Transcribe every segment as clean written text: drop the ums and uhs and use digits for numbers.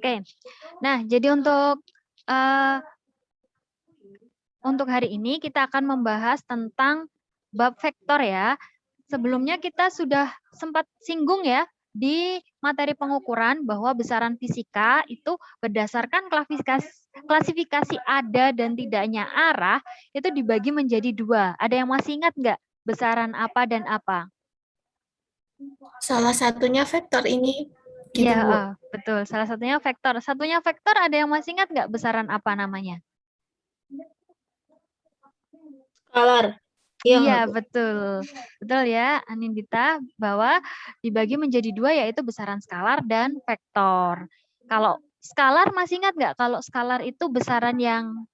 Oke. Nah, jadi untuk hari ini kita akan membahas tentang bab vektor ya. Sebelumnya kita sudah sempat singgung ya di materi pengukuran bahwa besaran fisika itu berdasarkan klasifikasi ada dan tidaknya arah itu dibagi menjadi dua. Ada yang masih ingat nggak besaran apa dan apa? Salah satunya vektor ini, gitu Ya, Bu. betul. Salah satunya vektor. Satunya vektor ada yang masih ingat nggak besaran apa namanya? Skalar. Iya Iya, nggak Bu? betul. Betul ya, Anindita, bahwa dibagi menjadi dua yaitu besaran skalar dan vektor. Kalau skalar masih ingat nggak kalau skalar itu besaran yang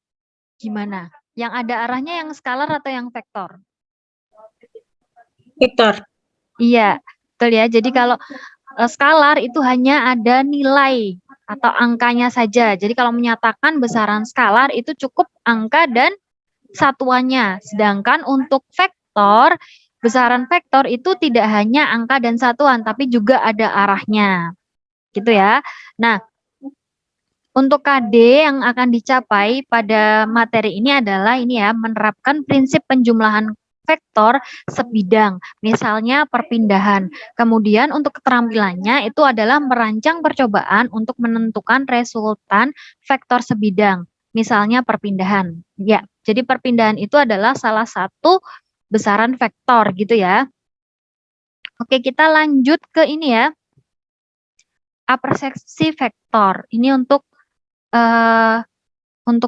gimana? Yang ada arahnya yang skalar atau yang vektor? Vektor. Iya, betul ya. Jadi kalau skalar itu hanya ada nilai atau angkanya saja. Jadi kalau menyatakan besaran skalar itu cukup angka dan satuannya. Sedangkan untuk vektor, besaran vektor itu tidak hanya angka dan satuan, tapi juga ada arahnya. Gitu ya. Nah, untuk KD yang akan dicapai pada materi ini adalah ini ya, menerapkan prinsip penjumlahan vektor sebidang, misalnya perpindahan. Kemudian untuk keterampilannya itu adalah merancang percobaan untuk menentukan resultan vektor sebidang, misalnya perpindahan. Ya, jadi perpindahan itu adalah salah satu besaran vektor gitu ya. Oke, kita lanjut ke ini ya. Apersepsi vektor. Ini untuk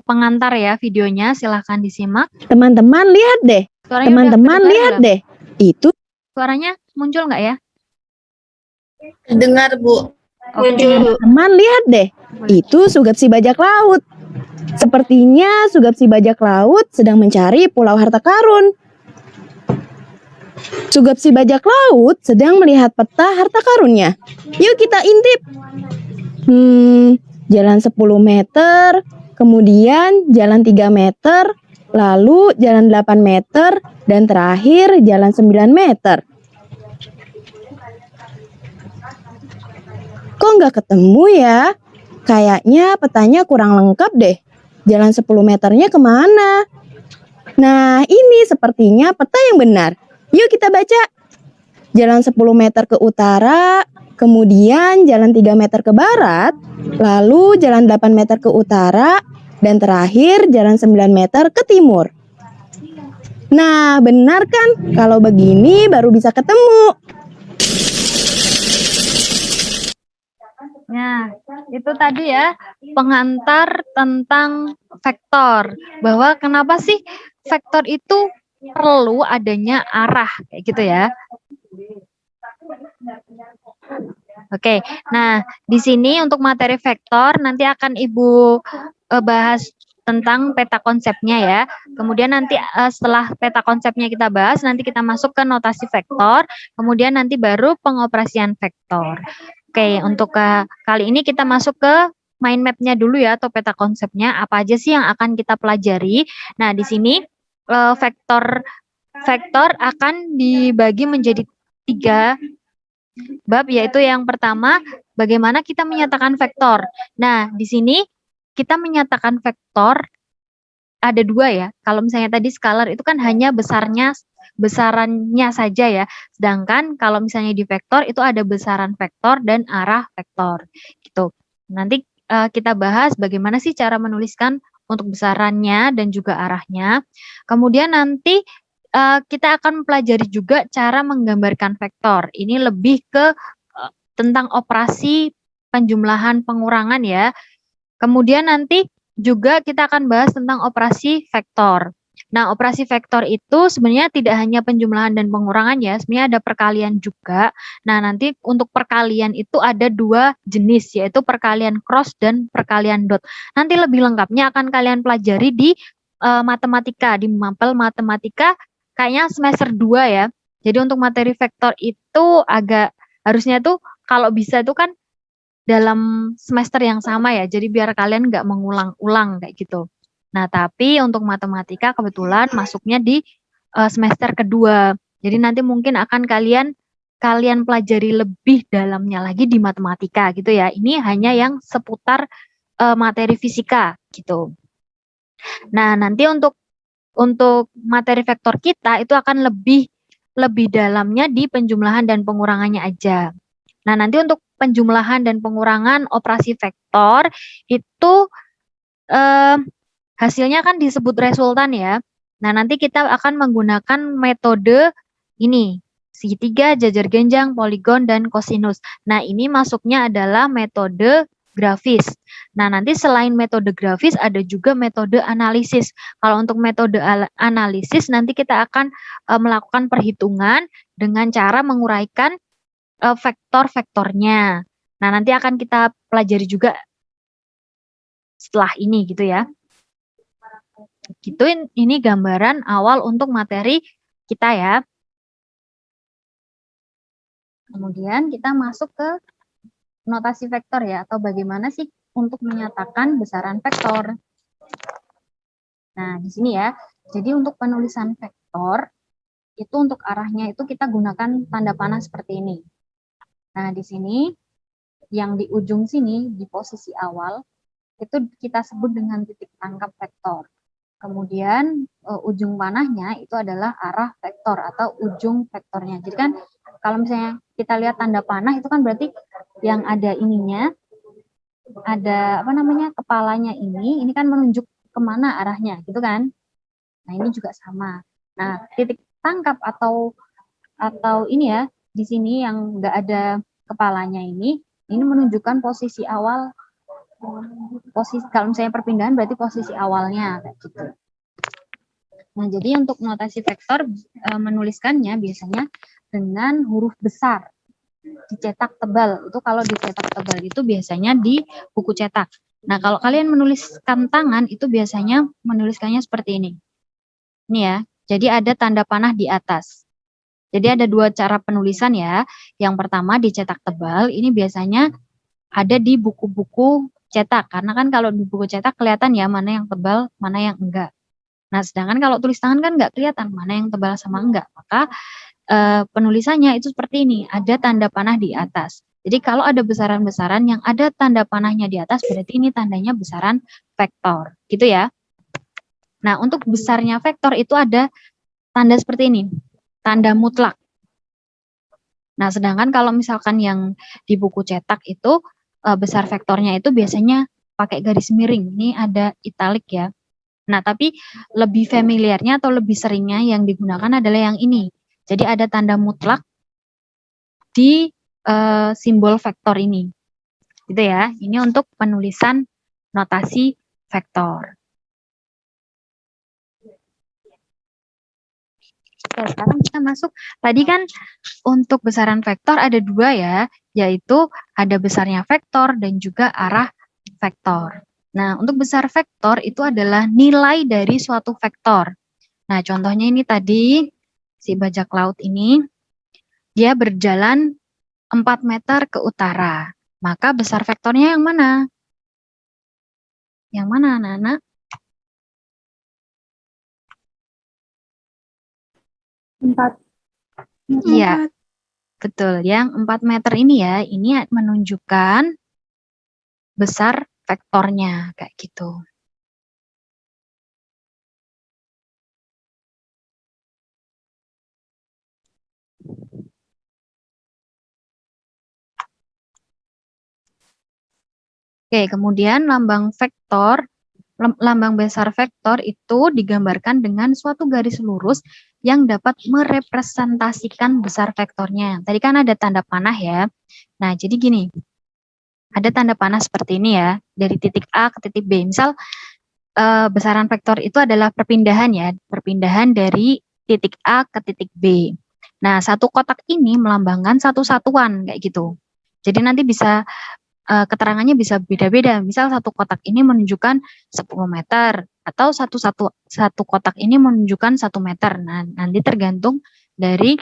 pengantar ya videonya, silahkan disimak. Teman-teman lihat deh. Suaranya Teman-teman udah lihat belum? deh. Itu Suaranya muncul nggak ya? Dengar Bu. Oke. teman lihat deh. Itu sugap si bajak laut. Sepertinya sugap si bajak laut sedang mencari pulau harta karun. Sugap si bajak laut sedang melihat peta harta karunnya. Yuk kita intip. Jalan 10 meter, kemudian jalan 3 meter, lalu jalan 8 meter, dan terakhir jalan 9 meter. Kok nggak ketemu ya? Kayaknya petanya kurang lengkap deh. Jalan 10 meternya kemana? Nah, ini sepertinya peta yang benar. Yuk kita baca. Jalan 10 meter ke utara, kemudian jalan 3 meter ke barat, lalu jalan 8 meter ke utara, dan terakhir jalan 9 meter ke timur. Nah, benar kan? Kalau begini baru bisa ketemu. Nah, itu tadi ya pengantar tentang vektor. Bahwa kenapa sih vektor itu perlu adanya arah kayak gitu ya. Oke, nah di sini untuk materi vektor nanti akan Ibu bahas tentang peta konsepnya ya. Kemudian nanti setelah peta konsepnya kita bahas, nanti kita masuk ke notasi vektor, kemudian nanti baru pengoperasian vektor. Oke, untuk kali ini kita masuk ke mind map-nya dulu ya, atau peta konsepnya, apa aja sih yang akan kita pelajari. Nah, di sini vektor akan dibagi menjadi 3 bab, yaitu yang pertama, bagaimana kita menyatakan vektor. Nah, di sini kita menyatakan vektor ada 2 ya. Kalau misalnya tadi skalar itu kan hanya besarannya saja ya. Sedangkan kalau misalnya di vektor itu ada besaran vektor dan arah vektor. Gitu. Nanti kita bahas bagaimana sih cara menuliskan untuk besarannya dan juga arahnya. Kemudian nanti kita akan mempelajari juga cara menggambarkan vektor. Ini lebih ke tentang operasi penjumlahan pengurangan ya. Kemudian nanti juga kita akan bahas tentang operasi vektor. Nah, operasi vektor itu sebenarnya tidak hanya penjumlahan dan pengurangan ya, sebenarnya ada perkalian juga. Nah, nanti untuk perkalian itu ada 2 jenis, yaitu perkalian cross dan perkalian dot. Nanti lebih lengkapnya akan kalian pelajari di matematika, di mapel matematika kayaknya semester 2 ya. Jadi untuk materi vektor itu harusnya tuh kalau bisa itu kan dalam semester yang sama ya, jadi biar kalian nggak mengulang-ulang kayak gitu. Nah, tapi untuk matematika kebetulan masuknya di semester kedua. Jadi nanti mungkin akan kalian kalian pelajari lebih dalamnya lagi di matematika gitu ya. Ini hanya yang seputar materi fisika gitu. Nah, nanti untuk materi vektor kita itu akan lebih dalamnya di penjumlahan dan pengurangannya aja. Nah, nanti untuk penjumlahan dan pengurangan operasi vektor itu hasilnya kan disebut resultan ya. Nah, nanti kita akan menggunakan metode ini, segitiga, jajar genjang, poligon, dan kosinus. Nah, ini masuknya adalah metode grafis. Nah, nanti selain metode grafis ada juga metode analisis. Kalau untuk metode analisis nanti kita akan melakukan perhitungan dengan cara menguraikan vektor-vektornya. Nah, nanti akan kita pelajari juga setelah ini gitu ya. Gitu, ini gambaran awal untuk materi kita ya. Kemudian kita masuk ke notasi vektor ya, atau bagaimana sih untuk menyatakan besaran vektor. Nah, di sini ya. Jadi untuk penulisan vektor, itu untuk arahnya itu kita gunakan tanda panah seperti ini. Nah, di sini, yang di ujung sini, di posisi awal, itu kita sebut dengan titik tangkap vektor. Kemudian ujung panahnya itu adalah arah vektor atau ujung vektornya. Jadi kan kalau misalnya kita lihat tanda panah itu kan berarti yang ada ininya, ada apa namanya kepalanya ini kan menunjuk kemana arahnya gitu kan. Nah ini juga sama. Nah titik tangkap atau ini ya di sini yang nggak ada kepalanya ini menunjukkan posisi awal. Posisi kalau misalnya perpindahan berarti posisi awalnya kayak gitu. Nah, jadi untuk notasi vektor menuliskannya biasanya dengan huruf besar dicetak tebal. Itu kalau dicetak tebal itu biasanya di buku cetak. Nah, kalau kalian menuliskan tangan itu biasanya menuliskannya seperti ini. Ini ya. Jadi ada tanda panah di atas. Jadi ada dua cara penulisan ya. Yang pertama dicetak tebal, ini biasanya ada di buku-buku cetak. Karena kan kalau di buku cetak kelihatan ya mana yang tebal, mana yang enggak. Nah, sedangkan kalau tulis tangan kan enggak kelihatan mana yang tebal sama enggak. Maka penulisannya itu seperti ini, ada tanda panah di atas. Jadi kalau ada besaran-besaran yang ada tanda panahnya di atas, berarti ini tandanya besaran vektor. Gitu ya. Nah, untuk besarnya vektor itu ada tanda seperti ini, tanda mutlak. Nah, sedangkan kalau misalkan yang di buku cetak itu besar vektornya itu biasanya pakai garis miring. Ini ada italik ya. Nah, tapi lebih familiarnya atau lebih seringnya yang digunakan adalah yang ini. Jadi ada tanda mutlak di simbol vektor ini. Gitu ya. Ini untuk penulisan notasi vektor. Oke, sekarang kita masuk. Tadi kan untuk besaran vektor ada dua ya, yaitu ada besarnya vektor dan juga arah vektor. Nah, untuk besar vektor itu adalah nilai dari suatu vektor. Nah, contohnya ini tadi, si bajak laut ini, dia berjalan 4 meter ke utara. Maka besar vektornya yang mana? Yang mana, anak-anak? Iya, betul. Yang 4 meter ini ya, ini menunjukkan besar vektornya, kayak gitu. Oke, kemudian lambang vektor, lambang besar vektor itu digambarkan dengan suatu garis lurus yang dapat merepresentasikan besar vektornya. Tadi kan ada tanda panah ya. Nah, jadi gini, ada tanda panah seperti ini ya, dari titik A ke titik B. Misal besaran vektor itu adalah perpindahan ya, perpindahan dari titik A ke titik B. Nah, satu kotak ini melambangkan satu satuan kayak gitu. Jadi nanti bisa keterangannya bisa beda-beda. Misal satu kotak ini menunjukkan 10 meter atau satu kotak ini menunjukkan 1 meter. Nah, nanti tergantung dari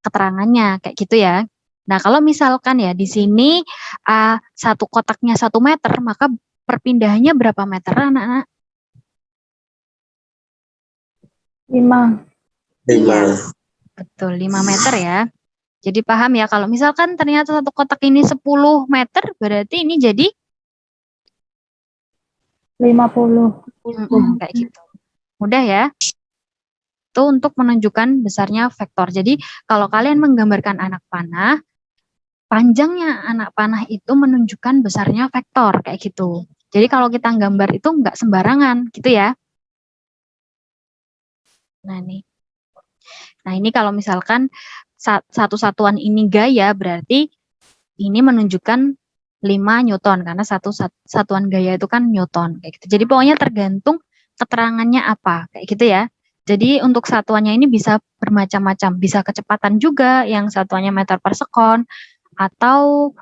keterangannya kayak gitu ya. Nah, kalau misalkan ya di sini satu kotaknya 1 meter, maka perpindahannya berapa meter, anak-anak? 5. Iya, betul 5 meter ya. Jadi paham ya, kalau misalkan ternyata satu kotak ini 10 meter, berarti ini jadi 50. kayak gitu. Mudah ya. Itu untuk menunjukkan besarnya vektor. Jadi kalau kalian menggambarkan anak panah, panjangnya anak panah itu menunjukkan besarnya vektor kayak gitu. Jadi kalau kita gambar itu nggak sembarangan gitu ya. Nah ini kalau misalkan satu satuan ini gaya, berarti ini menunjukkan 5 Newton karena satuan gaya itu kan Newton kayak gitu. Jadi pokoknya tergantung keterangannya apa kayak gitu ya. Jadi untuk satuannya ini bisa bermacam-macam, bisa kecepatan juga yang satuannya meter per sekon, atau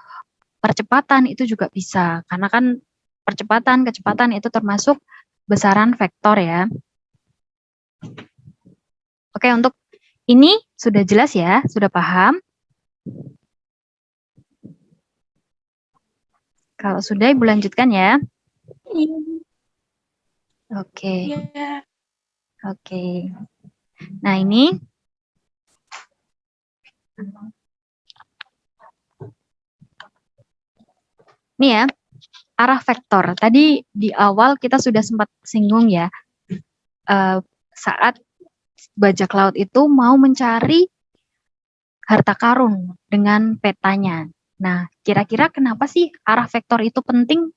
percepatan itu juga bisa. Karena kan kecepatan itu termasuk besaran vektor ya. Oke, untuk ini sudah jelas ya, sudah paham? Kalau sudah, Ibu lanjutkan ya. Oke. Oke. Nah, ini ya, arah vektor. Tadi di awal kita sudah sempat singgung ya, saat bajak laut itu mau mencari harta karun dengan petanya. Nah, kira-kira kenapa sih arah vektor itu penting?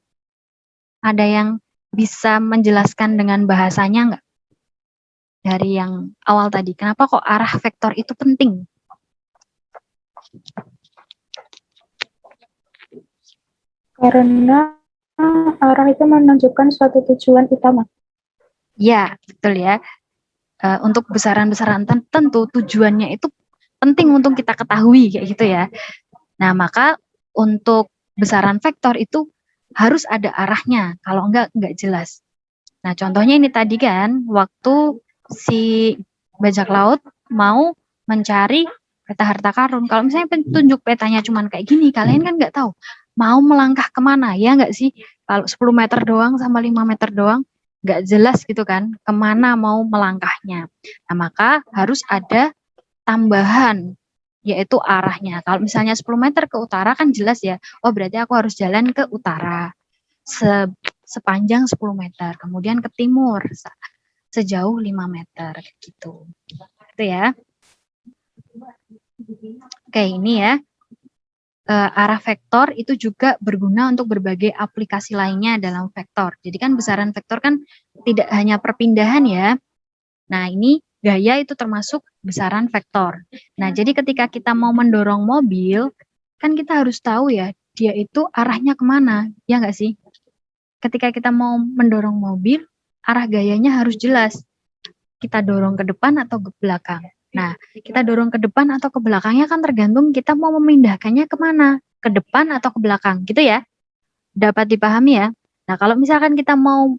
Ada yang bisa menjelaskan dengan bahasanya nggak? Dari yang awal tadi, kenapa kok arah vektor itu penting? Karena arah itu menunjukkan suatu tujuan utama. Ya, betul ya. Untuk besaran-besaran tertentu, tujuannya itu penting untuk kita ketahui kayak gitu ya. Nah, maka untuk besaran vektor itu harus ada arahnya, kalau enggak jelas. Nah, contohnya ini tadi kan, waktu si bajak laut mau mencari peta harta karun. Kalau misalnya petunjuk petanya cuma kayak gini, kalian kan nggak tahu mau melangkah kemana, ya nggak sih? Kalau 10 meter doang sama 5 meter doang, nggak jelas gitu kan, kemana mau melangkahnya. Nah, maka harus ada tambahan, yaitu arahnya. Kalau misalnya 10 meter ke utara kan jelas ya, oh berarti aku harus jalan ke utara sepanjang 10 meter, kemudian ke timur sejauh 5 meter gitu. Itu ya. Oke, ini ya. Arah vektor itu juga berguna untuk berbagai aplikasi lainnya dalam vektor. Jadi kan besaran vektor kan tidak hanya perpindahan ya. Nah, ini gaya itu termasuk besaran vektor. Nah, jadi ketika kita mau mendorong mobil, kan kita harus tahu ya, dia itu arahnya kemana, ya nggak sih? Ketika kita mau mendorong mobil, arah gayanya harus jelas. Kita dorong ke depan atau ke belakang. Nah, kita dorong ke depan atau ke belakangnya kan tergantung kita mau memindahkannya kemana, ke depan atau ke belakang, gitu ya. Dapat dipahami ya. Nah, kalau misalkan kita mau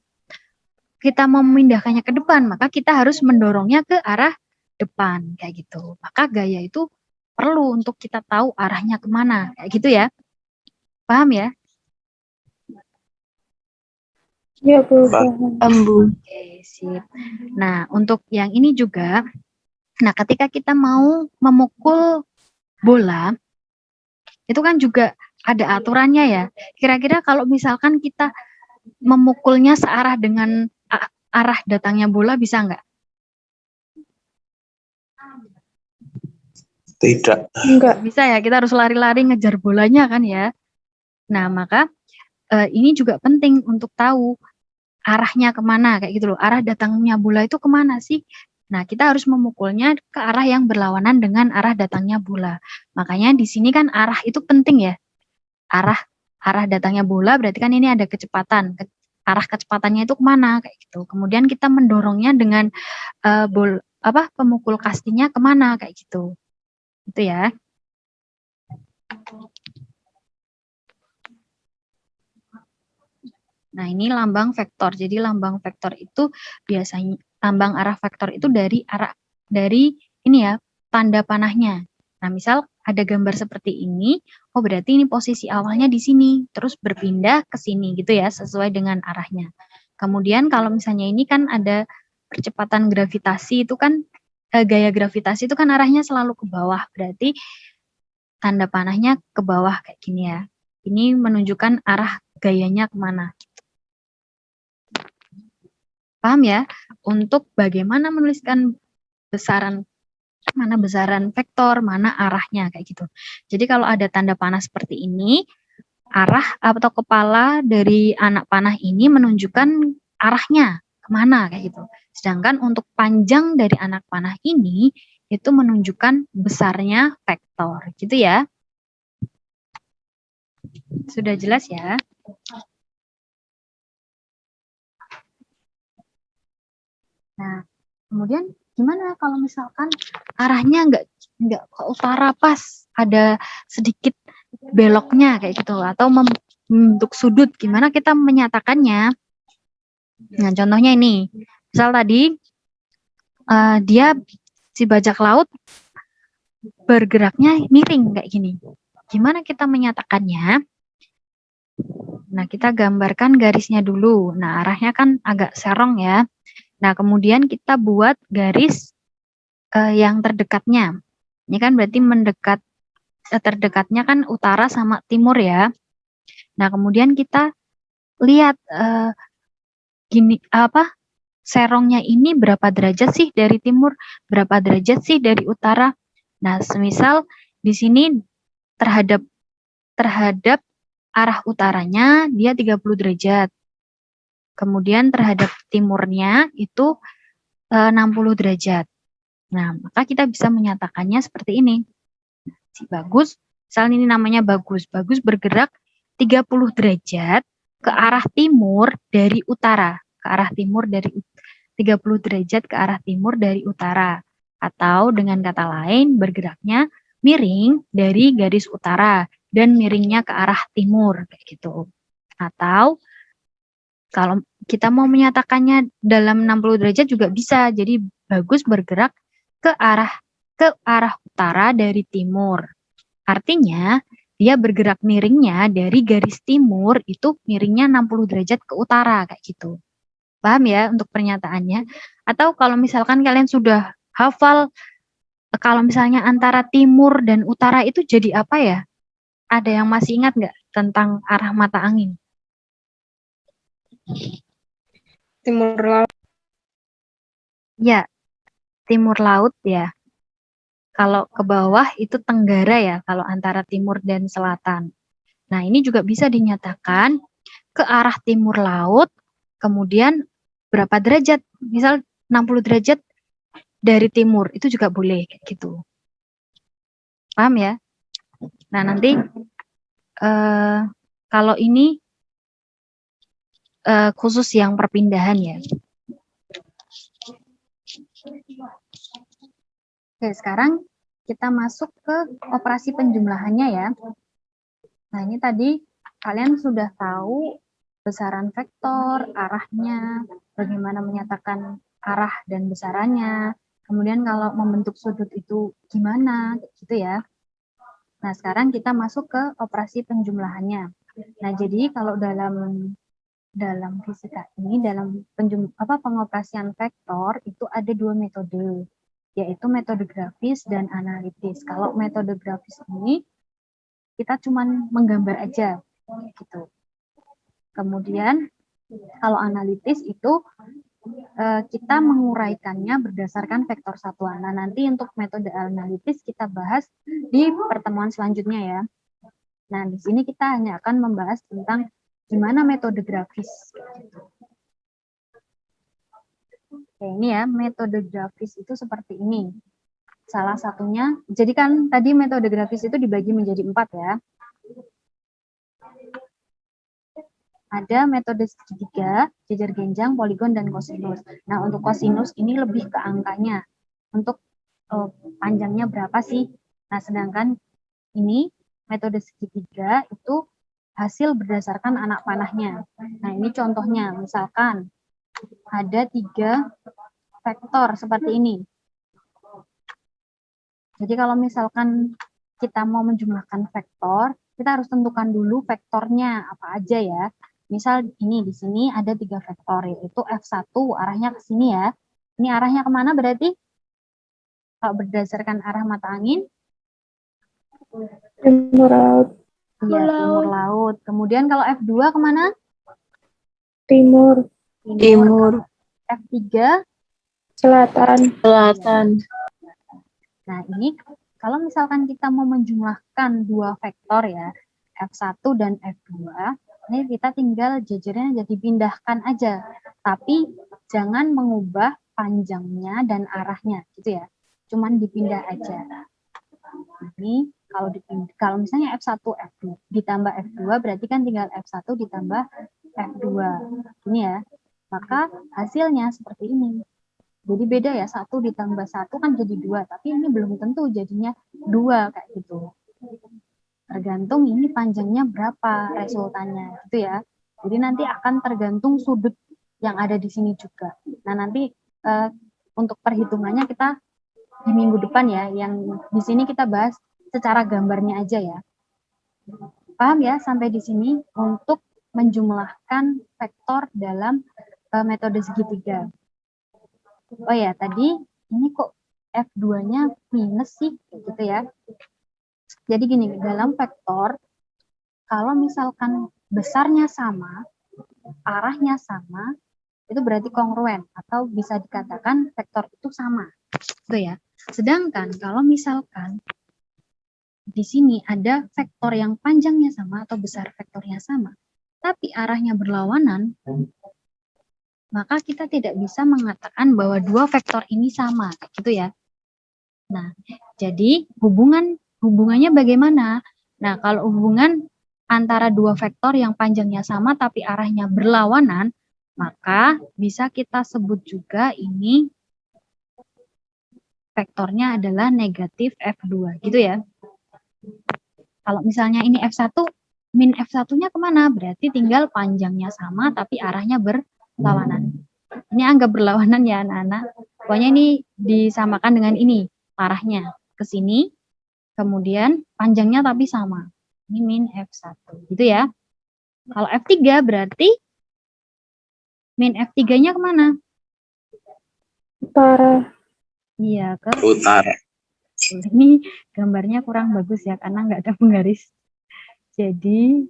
memindahkannya ke depan, maka kita harus mendorongnya ke arah depan, kayak gitu. Maka gaya itu perlu untuk kita tahu arahnya kemana, kayak gitu ya. Paham ya? Ya, Bu. Oke, sip. Nah, untuk yang ini juga, nah ketika kita mau memukul bola, itu kan juga ada aturannya ya. Kira-kira kalau misalkan kita memukulnya searah dengan arah datangnya bola, bisa nggak? Tidak. Enggak. Bisa ya, kita harus lari-lari ngejar bolanya kan ya. Nah, maka ini juga penting untuk tahu arahnya kemana, kayak gitu loh. Arah datangnya bola itu kemana sih? Nah, kita harus memukulnya ke arah yang berlawanan dengan arah datangnya bola. Makanya di sini kan arah itu penting ya. Arah datangnya bola berarti kan ini ada kecepatan. Arah kecepatannya itu kemana, kayak gitu. Kemudian kita mendorongnya dengan pemukul kastinya kemana, kayak gitu. Itu ya. Nah, ini lambang vektor. Jadi lambang vektor itu biasanya lambang arah vektor itu dari ini ya, tanda panahnya. Nah, misal ada gambar seperti ini, oh berarti ini posisi awalnya di sini, terus berpindah ke sini gitu ya, sesuai dengan arahnya. Kemudian kalau misalnya ini kan ada percepatan gravitasi itu kan gaya gravitasi itu kan arahnya selalu ke bawah. Berarti tanda panahnya ke bawah kayak gini ya. Ini menunjukkan arah gayanya kemana. Paham ya? Untuk bagaimana menuliskan mana besaran vektor, mana arahnya kayak gitu. Jadi kalau ada tanda panah seperti ini, arah atau kepala dari anak panah ini menunjukkan arahnya kemana kayak gitu. Sedangkan untuk panjang dari anak panah ini itu menunjukkan besarnya vektor, gitu ya. Sudah jelas ya? Nah, kemudian gimana kalau misalkan arahnya nggak ke utara pas, ada sedikit beloknya kayak gitu, atau membentuk sudut, gimana kita menyatakannya? Nah, contohnya ini, misal tadi dia si bajak laut bergeraknya miring kayak gini. Gimana kita menyatakannya? Nah, kita gambarkan garisnya dulu. Nah, arahnya kan agak serong ya. Nah, kemudian kita buat garis yang terdekatnya. Ini kan berarti terdekatnya kan utara sama timur ya. Nah, kemudian kita lihat serongnya ini berapa derajat sih dari timur, berapa derajat sih dari utara. Nah, semisal di sini terhadap arah utaranya dia 30 derajat. Kemudian terhadap timurnya itu 60 derajat. Nah, maka kita bisa menyatakannya seperti ini. Si Bagus, misalnya ini namanya Bagus. Bagus bergerak 30 derajat ke arah timur dari utara. Ke arah timur dari 30 derajat ke arah timur dari utara. Atau dengan kata lain, bergeraknya miring dari garis utara dan miringnya ke arah timur. Kayak gitu. Atau kalau kita mau menyatakannya dalam 60 derajat juga bisa. Jadi Bagus bergerak ke arah utara dari timur. Artinya dia bergerak miringnya dari garis timur itu miringnya 60 derajat ke utara kayak gitu. Paham ya untuk pernyataannya? Atau kalau misalkan kalian sudah hafal kalau misalnya antara timur dan utara itu jadi apa ya? Ada yang masih ingat nggak tentang arah mata angin? Timur laut. Ya, timur laut ya. Kalau ke bawah itu tenggara ya, kalau antara timur dan selatan. Nah, ini juga bisa dinyatakan ke arah timur laut, kemudian berapa derajat? Misal 60 derajat dari timur, itu juga boleh kayak gitu. Paham ya? Nah, nanti kalau ini khusus yang perpindahan ya. Oke, sekarang kita masuk ke operasi penjumlahannya ya. Nah, ini tadi kalian sudah tahu besaran vektor, arahnya, bagaimana menyatakan arah dan besarannya. Kemudian kalau membentuk sudut itu gimana, gitu ya. Nah, sekarang kita masuk ke operasi penjumlahannya. Nah, jadi kalau dalam fisika ini, dalam pengoperasian vektor itu ada dua metode, yaitu metode grafis dan analitis. Kalau metode grafis ini kita cuma menggambar aja gitu. Kemudian kalau analitis itu kita menguraikannya berdasarkan vektor satuan. Nah, nanti untuk metode analitis kita bahas di pertemuan selanjutnya ya. Nah, di sini kita hanya akan membahas tentang gimana metode grafis. Oke, ini ya, metode grafis itu seperti ini. Salah satunya, jadi kan tadi metode grafis itu dibagi menjadi 4 ya. Ada metode segitiga, jejer genjang, poligon, dan kosinus. Nah, untuk kosinus ini lebih ke angkanya. Untuk panjangnya berapa sih? Nah, sedangkan ini metode segitiga itu hasil berdasarkan anak panahnya. Nah, ini contohnya. Misalkan ada 3 vektor seperti ini. Jadi kalau misalkan kita mau menjumlahkan vektor, kita harus tentukan dulu vektornya apa aja ya. Misal ini di sini ada 3 vektor, yaitu F1 arahnya ke sini ya. Ini arahnya kemana berarti? Kalau berdasarkan arah mata angin, Timur laut. Iya, timur laut. Kemudian kalau F2 kemana? Timur. Timur. F3. Selatan. Selatan. Nah, ini kalau misalkan kita mau menjumlahkan dua vektor ya, F1 dan F2, ini kita tinggal jajarnya jadi pindahkan aja. Tapi jangan mengubah panjangnya dan arahnya gitu ya. Cuman dipindah aja. Ini kalau misalnya F1 F2 ditambah F2 berarti kan tinggal F1 ditambah F2. Ini ya. Maka hasilnya seperti ini. Jadi beda ya, 1 ditambah 1 kan jadi 2, tapi ini belum tentu jadinya 2 kayak gitu. Tergantung ini panjangnya berapa resultannya gitu ya. Jadi nanti akan tergantung sudut yang ada di sini juga. Nah, nanti untuk perhitungannya kita di minggu depan ya, yang di sini kita bahas secara gambarnya aja ya. Paham ya sampai di sini untuk menjumlahkan vektor dalam metode segitiga. Oh ya, tadi ini kok F2-nya minus sih, gitu ya. Jadi gini, dalam vektor, kalau misalkan besarnya sama, arahnya sama, itu berarti kongruen, atau bisa dikatakan vektor itu sama. Gitu ya. Sedangkan kalau misalkan di sini ada vektor yang panjangnya sama atau besar vektornya sama, tapi arahnya berlawanan, maka kita tidak bisa mengatakan bahwa dua vektor ini sama, gitu ya. Nah, jadi hubungannya bagaimana? Nah, kalau hubungan antara dua vektor yang panjangnya sama tapi arahnya berlawanan, maka bisa kita sebut juga ini vektornya adalah negatif F2, gitu ya. Kalau misalnya ini F1, min F1-nya kemana? Berarti tinggal panjangnya sama tapi arahnya berlawanan. Ini anggap berlawanan ya anak-anak. Pokoknya ini disamakan dengan ini, arahnya ke sini, kemudian panjangnya tapi sama. Ini min F1, gitu ya. Kalau F3 berarti min F3-nya kemana? Utara. Iya, ke Utara. ini gambarnya kurang bagus ya, karena nggak ada penggaris. Jadi,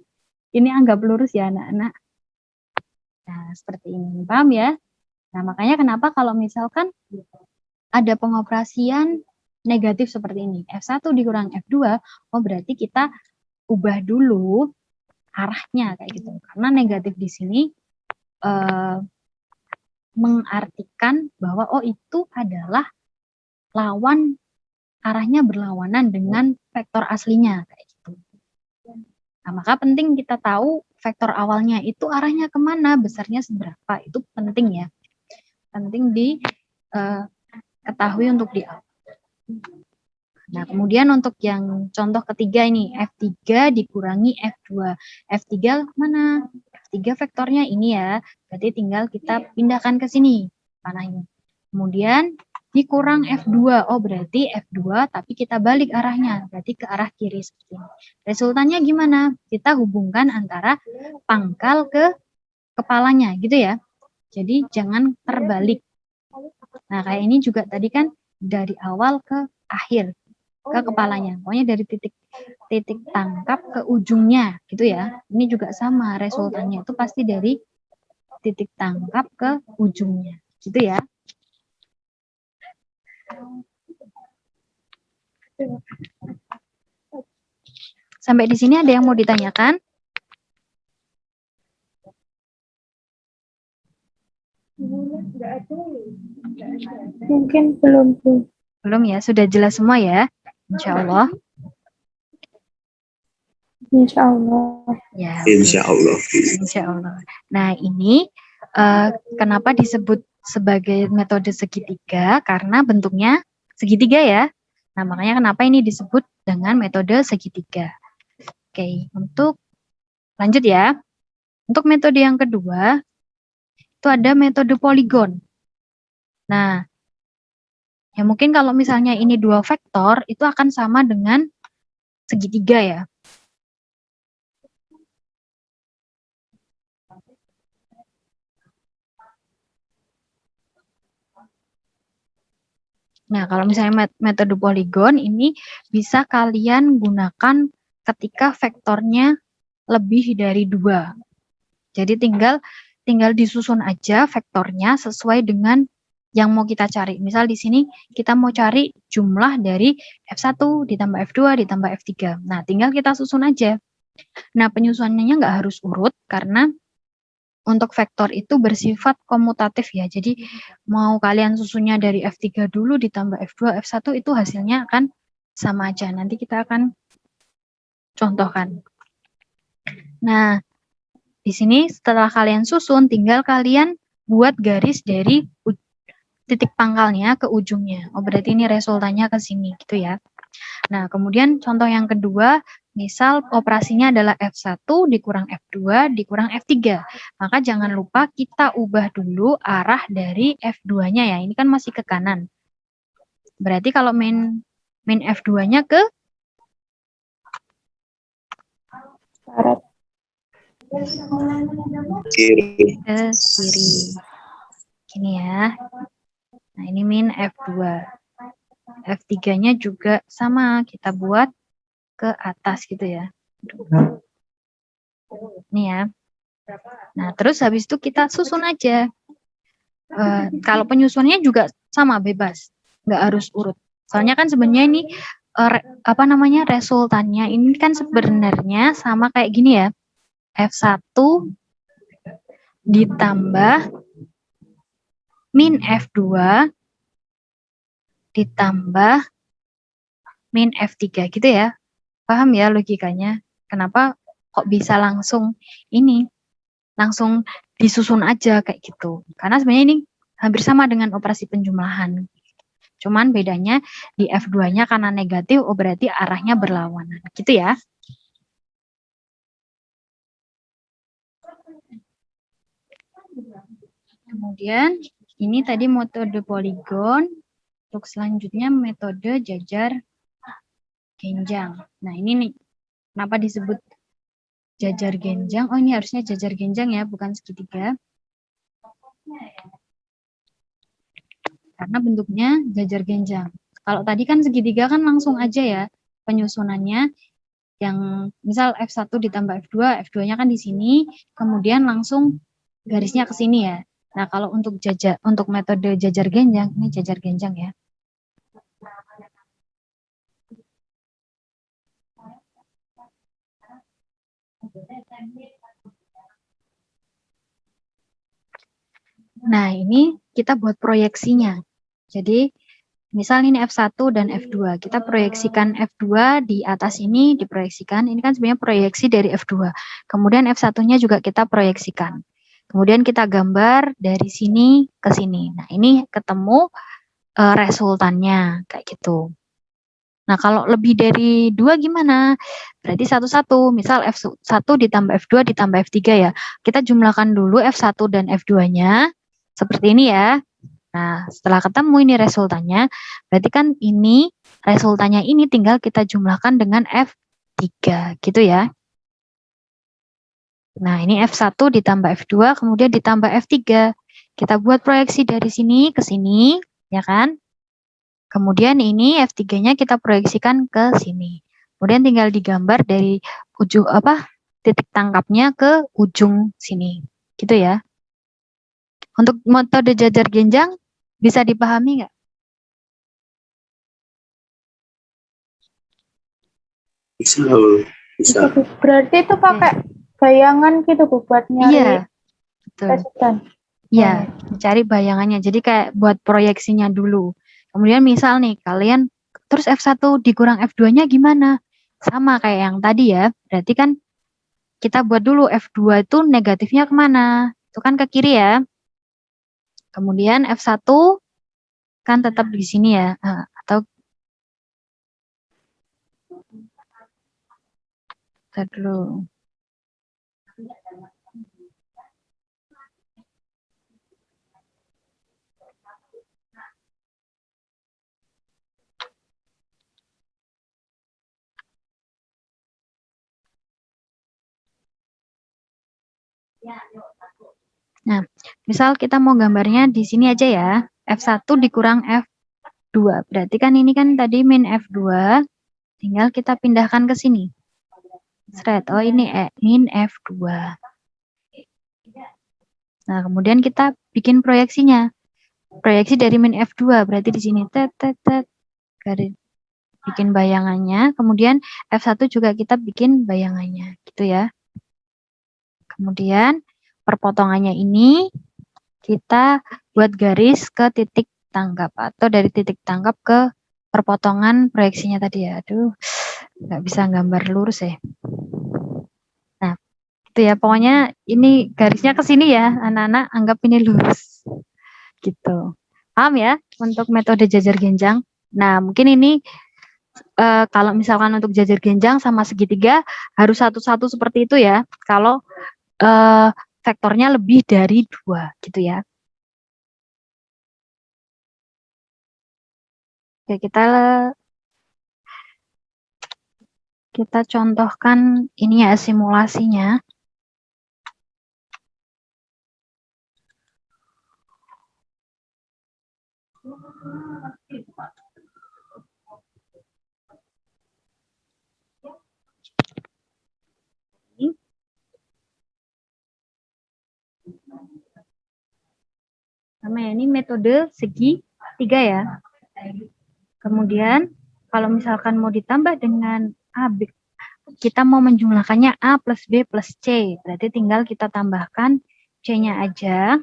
ini anggap lurus ya anak-anak. Nah, seperti ini. Paham ya? Nah, makanya kenapa kalau misalkan ada pengoperasian negatif seperti ini, F1 dikurang F2, oh berarti kita ubah dulu arahnya kayak gitu. Karena negatif di sini mengartikan bahwa oh itu adalah lawan, arahnya berlawanan dengan vektor aslinya kayak gitu. Nah, maka penting kita tahu vektor awalnya itu arahnya kemana, besarnya seberapa, itu penting ya. Penting diketahui untuk di awal. Nah, kemudian untuk yang contoh ketiga ini, F3 dikurangi F2. F3 mana? F3 vektornya ini ya, berarti tinggal kita pindahkan ke sini panahnya. Kemudian dikurang F2, oh berarti F2 tapi kita balik arahnya, berarti ke arah kiri seperti ini. Resultannya gimana? Kita hubungkan antara pangkal ke kepalanya gitu ya. Jadi jangan terbalik. Nah, kayak ini juga tadi kan dari awal ke akhir, ke kepalanya. Pokoknya dari titik tangkap ke ujungnya gitu ya. Ini juga sama resultannya itu pasti dari titik tangkap ke ujungnya. Gitu ya. Sampai di sini ada yang mau ditanyakan? Mungkin belum, Bu. Belum ya, sudah jelas semua ya? Insya Allah. Insya Allah. Ya, Insya Allah. Insya Allah. Nah, ini kenapa disebut sebagai metode segitiga? Karena bentuknya segitiga ya. Nah, makanya kenapa ini disebut dengan metode segitiga. Oke, untuk lanjut ya. Untuk metode yang kedua, itu ada metode poligon. Nah, ya mungkin kalau misalnya ini dua vektor, itu akan sama dengan segitiga ya. Nah, kalau misalnya metode poligon ini bisa kalian gunakan ketika vektornya lebih dari 2. Jadi tinggal disusun aja vektornya sesuai dengan yang mau kita cari. Misal di sini kita mau cari jumlah dari F1 ditambah F2 ditambah F3. Nah, tinggal kita susun aja. Nah, penyusunannya nggak harus urut karena untuk vektor itu bersifat komutatif ya. Jadi mau kalian susunnya dari F3 dulu ditambah F2, F1 itu hasilnya akan sama aja. Nanti kita akan contohkan. Nah, di sini setelah kalian susun, tinggal kalian buat garis dari titik pangkalnya ke ujungnya. Oh, berarti ini resultannya ke sini gitu ya. Nah, kemudian contoh yang kedua, misal operasinya adalah F1 dikurang F2 dikurang F3. Maka jangan lupa kita ubah dulu arah dari F2-nya ya. Ini kan masih ke kanan. Berarti kalau main F2-nya ke Barat. Kiri. kiri. Gini ya. Nah, ini min F2. F3-nya juga sama, kita buat ke atas gitu ya. Ini ya. Nah, terus habis itu kita susun aja. Kalau penyusunnya juga sama, bebas. Nggak harus urut. Soalnya kan sebenarnya ini, resultannya ini kan sebenarnya sama kayak gini ya. F1 ditambah min F2 ditambah min F3 gitu ya. Paham ya logikanya? Kenapa kok bisa langsung disusun aja kayak gitu. Karena sebenarnya ini hampir sama dengan operasi penjumlahan. Cuman bedanya di F2-nya karena negatif, oh berarti arahnya berlawanan. Gitu ya. Kemudian ini tadi metode poligon. Untuk selanjutnya metode jajar genjang. Nah ini nih, kenapa disebut jajar genjang? Oh ini harusnya jajar genjang ya, bukan segitiga. Karena bentuknya jajar genjang. Kalau tadi kan segitiga kan langsung aja ya penyusunannya. Yang misal F1 ditambah F2, F2-nya kan di sini, kemudian langsung garisnya ke sini ya. Nah, kalau untuk metode jajar genjang, ini jajar genjang ya. Nah, ini kita buat proyeksinya. Jadi, misal ini F1 dan F2. Kita proyeksikan F2 di atas ini, diproyeksikan. Ini kan sebenarnya proyeksi dari F2. Kemudian F1-nya juga kita proyeksikan. Kemudian kita gambar dari sini ke sini. Nah, ini ketemu resultannya, kayak gitu. Nah, kalau lebih dari 2 gimana? Berarti satu-satu. Misal F1 ditambah F2 ditambah F3 ya. Kita jumlahkan dulu F1 dan F2-nya. Seperti ini ya. Nah, setelah ketemu ini resultannya, berarti kan ini resultannya ini tinggal kita jumlahkan dengan F3, gitu ya. Nah, ini F1 ditambah F2, kemudian ditambah F3. Kita buat proyeksi dari sini ke sini, ya kan? Kemudian ini F3-nya kita proyeksikan ke sini. Kemudian tinggal digambar dari ujung titik tangkapnya ke ujung sini. Gitu ya. Untuk metode jajar genjang bisa dipahami nggak? Bisa. Bisa, Bu. Berarti itu pakai bayangan gitu, Bu, buat nyari Iya, betul. resultan. Iya, cari bayangannya. Jadi kayak buat proyeksinya dulu. Kemudian misal nih, kalian terus F1 dikurang F2-nya gimana? Sama kayak yang tadi ya. Berarti kan kita buat dulu F2 itu negatifnya kemana? Itu kan ke kiri ya. Kemudian F1 kan tetap di sini ya. Atau kita dulu. Nah, misal kita mau gambarnya di sini aja ya. F1 dikurang 2. Berarti kan ini kan tadi min F2, tinggal kita pindahkan ke sini. Seret, oh ini min F2. Nah, kemudian kita bikin proyeksinya. Proyeksi dari min F2, berarti di sini garis bikin bayangannya, kemudian F1 juga kita bikin bayangannya, gitu ya. Kemudian perpotongannya ini kita buat garis ke titik tanggap atau dari titik tanggap ke perpotongan proyeksinya tadi ya. Aduh, nggak bisa gambar lurus ya. Nah, itu ya, pokoknya ini garisnya ke sini ya, anak-anak anggap ini lurus. Gitu. Paham ya untuk metode jajar genjang? Nah, mungkin ini kalau misalkan untuk jajar genjang sama segitiga harus satu-satu seperti itu ya. Kalau vektornya lebih dari 2 gitu ya. Oke, kita contohkan ini ya simulasinya. Namanya ini metode segitiga ya. Kemudian kalau misalkan mau ditambah dengan AB, kita mau menjumlahkannya A plus B plus C. Berarti tinggal kita tambahkan C-nya aja.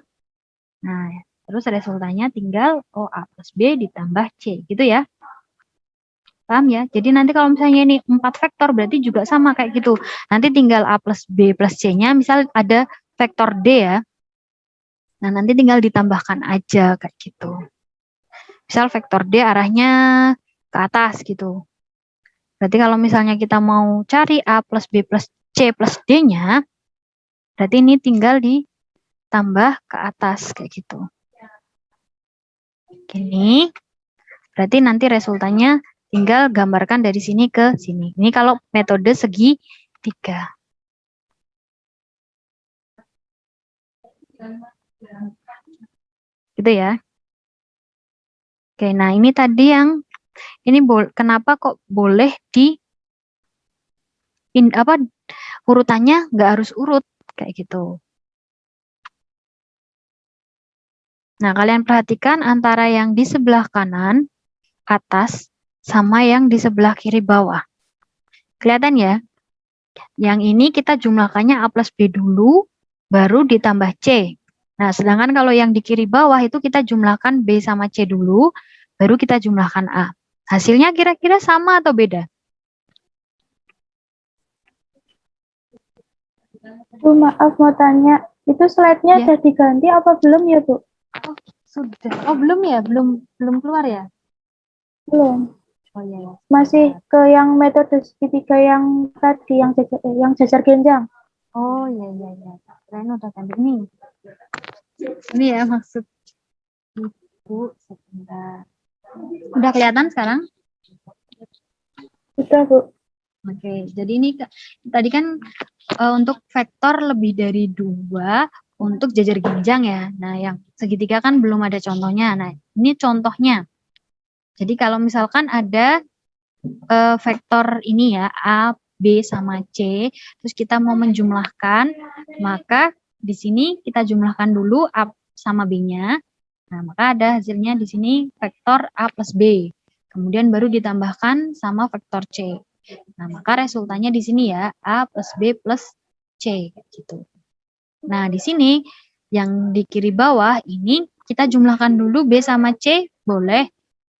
Nah, terus resultannya tinggal A plus B ditambah C. Gitu ya. Paham ya? Jadi nanti kalau misalnya ini 4 vektor berarti juga sama kayak gitu. Nanti tinggal A plus B plus C-nya. Misal ada vektor D ya. Nah, nanti tinggal ditambahkan aja kayak gitu. Misal vektor D arahnya ke atas gitu. Berarti kalau misalnya kita mau cari A plus B plus C plus D-nya, berarti ini tinggal ditambah ke atas kayak gitu. Gini. Berarti nanti resultannya tinggal gambarkan dari sini ke sini. Ini kalau metode segitiga. Gitu ya. Oke, nah ini tadi yang ini kenapa kok boleh urutannya nggak harus urut kayak gitu. Nah, kalian perhatikan antara yang di sebelah kanan atas sama yang di sebelah kiri bawah. Kelihatan ya? Yang ini kita jumlahkannya A plus B dulu, baru ditambah C. Nah, sedangkan kalau yang di kiri bawah itu kita jumlahkan B sama C dulu, baru kita jumlahkan A. Hasilnya kira-kira sama atau beda? Bu, maaf mau tanya, itu slide-nya Ya. udah diganti apa belum ya, Bu? Oh, sudah. Oh, belum ya? Belum keluar ya? Belum. Oh iya ya. Masih ke yang metode segitiga yang tadi, yang jajar genjang. Oh iya iya iya. Keren udah ganti ini. Ini ya maksud Ibu sebentar. Udah kelihatan sekarang? Sudah, Bu. Oke, jadi ini tadi kan untuk vektor lebih dari 2 untuk jajar genjang ya. Nah, yang segitiga kan belum ada contohnya. Nah, ini contohnya. Jadi kalau misalkan ada vektor ini ya, A, B sama C, terus kita mau menjumlahkan, maka di sini kita jumlahkan dulu A sama B-nya. Nah, maka ada hasilnya di sini vektor A plus B. Kemudian baru ditambahkan sama vektor C. Nah, maka resultannya di sini ya, A plus B plus C. Gitu. Nah, di sini yang di kiri bawah ini kita jumlahkan dulu B sama C, boleh.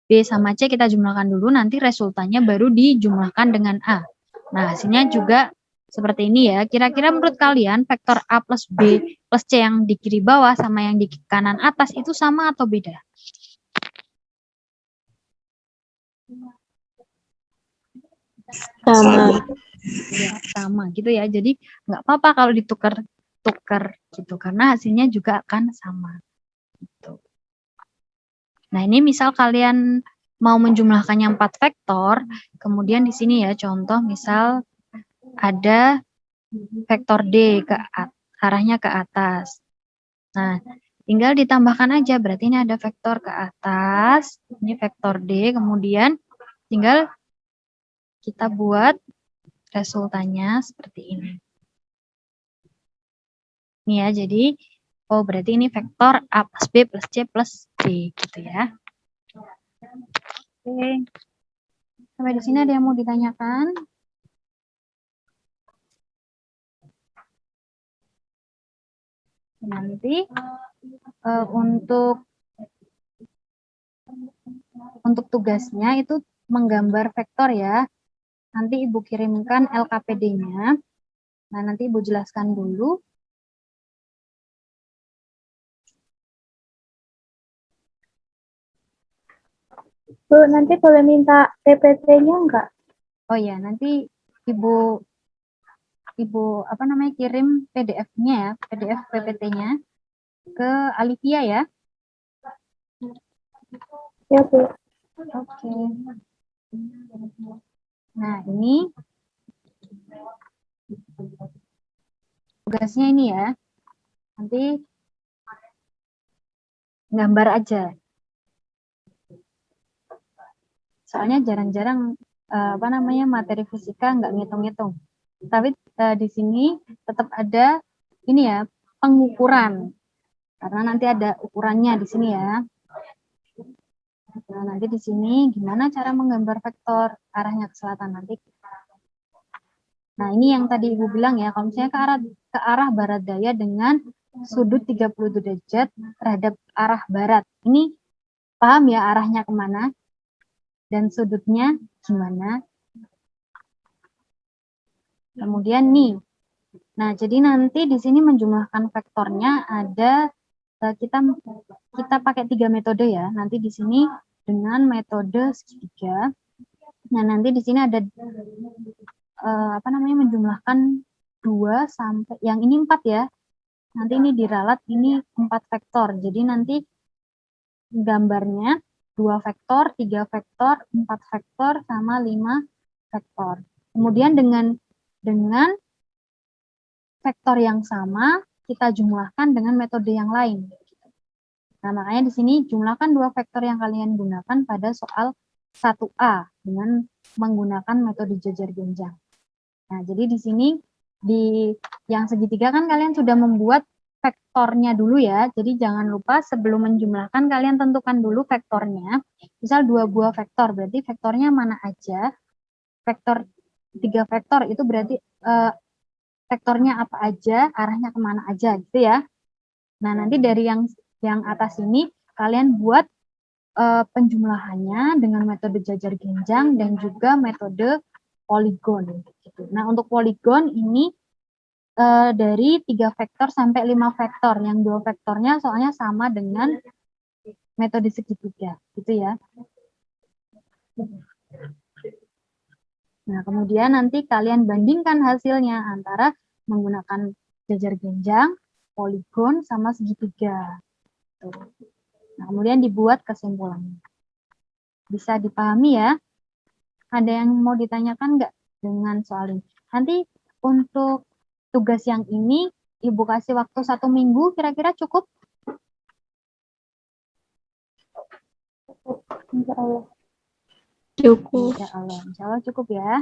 B sama C kita jumlahkan dulu, nanti resultannya baru dijumlahkan dengan A. Nah, hasilnya juga seperti ini ya. Kira-kira menurut kalian vektor A plus B plus C yang di kiri bawah sama yang di kanan atas itu sama atau beda? Sama. Ya, sama gitu ya. Jadi nggak apa-apa kalau ditukar-tukar gitu, karena hasilnya juga akan sama. Gitu. Nah, ini misal kalian mau menjumlahkannya 4 vektor, kemudian di sini ya contoh misal ada vektor D arahnya ke atas. Nah, tinggal ditambahkan aja. Berarti ini ada vektor ke atas, ini vektor D, kemudian tinggal kita buat resultannya seperti ini. Ini ya, jadi oh berarti ini vektor A plus B plus C plus D gitu ya. Oke. Sampai di sini ada yang mau ditanyakan? Nanti untuk tugasnya itu menggambar vektor ya. Nanti Ibu kirimkan LKPD-nya. Nah, nanti Ibu jelaskan dulu. Bu, nanti boleh minta PPT-nya enggak? Oh ya, nanti Ibu kirim PDF-nya ya, PDF PPT-nya ke Alivia ya. Ya, Bu. Oke. Nah, ini tugasnya ini ya. Nanti gambar aja. Soalnya jarang-jarang materi fisika nggak ngitung-ngitung. Tapi di sini tetap ada ini ya, pengukuran. Karena nanti ada ukurannya di sini ya. Nah, nanti di sini gimana cara menggambar vektor arahnya ke selatan nanti. Nah, ini yang tadi Ibu bilang ya, kalau misalnya ke arah barat daya dengan sudut 30 derajat terhadap arah barat. Ini paham ya arahnya kemana? Dan sudutnya gimana. Kemudian nih, nah jadi nanti di sini menjumlahkan vektornya ada kita pakai 3 metode ya. Nanti di sini dengan metode segitiga. Nah nanti di sini ada menjumlahkan 2 sampai yang ini 4 ya. Nanti ini diralat ini 4 vektor. Jadi nanti gambarnya 2 vektor, 3 vektor, 4 vektor, sama 5 vektor. Kemudian dengan vektor yang sama, kita jumlahkan dengan metode yang lain. Nah, makanya di sini jumlahkan 2 vektor yang kalian gunakan pada soal 1A dengan menggunakan metode jajar genjang. Nah, jadi di sini di yang segitiga kan kalian sudah membuat vektornya dulu ya. Jadi jangan lupa sebelum menjumlahkan kalian tentukan dulu vektornya. Misal 2 buah vektor, berarti vektornya mana aja. Vektor 3 vektor itu berarti vektornya apa aja, arahnya kemana aja gitu ya. Nah, nanti dari yang atas ini kalian buat penjumlahannya dengan metode jajar genjang dan juga metode poligon. Gitu. Nah, untuk poligon ini dari 3 vektor sampai 5 vektor. Yang 2 vektornya soalnya sama dengan metode segitiga, gitu ya. Nah, kemudian nanti kalian bandingkan hasilnya antara menggunakan jajar genjang, poligon, sama segitiga. Nah, kemudian dibuat kesimpulannya. Bisa dipahami ya? Ada yang mau ditanyakan nggak dengan soal ini? Nanti untuk tugas yang ini, Ibu kasih waktu 1 minggu, kira-kira cukup? Insya Allah. Cukup. Insya Allah cukup ya.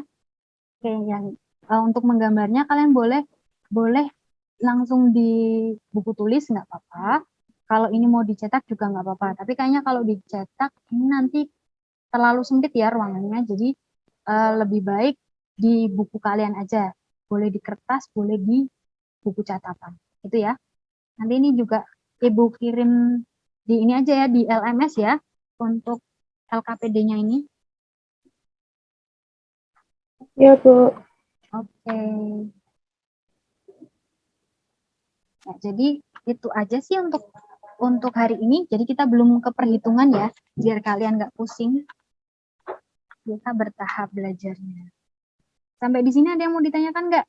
Oke, yang untuk menggambarnya kalian boleh langsung di buku tulis nggak apa-apa. Kalau ini mau dicetak juga nggak apa-apa. Tapi kayaknya kalau dicetak ini nanti terlalu sempit ya ruangannya. Jadi lebih baik di buku kalian aja. Boleh di kertas, boleh di buku catatan. Itu ya. Nanti ini juga Ibu kirim di ini aja ya, di LMS ya, untuk LKPD-nya ini. Ya, Bu. Oke. Nah, jadi itu aja sih untuk hari ini. Jadi kita belum ke perhitungan ya, biar kalian nggak pusing. Kita bertahap belajarnya. Sampai di sini ada yang mau ditanyakan nggak?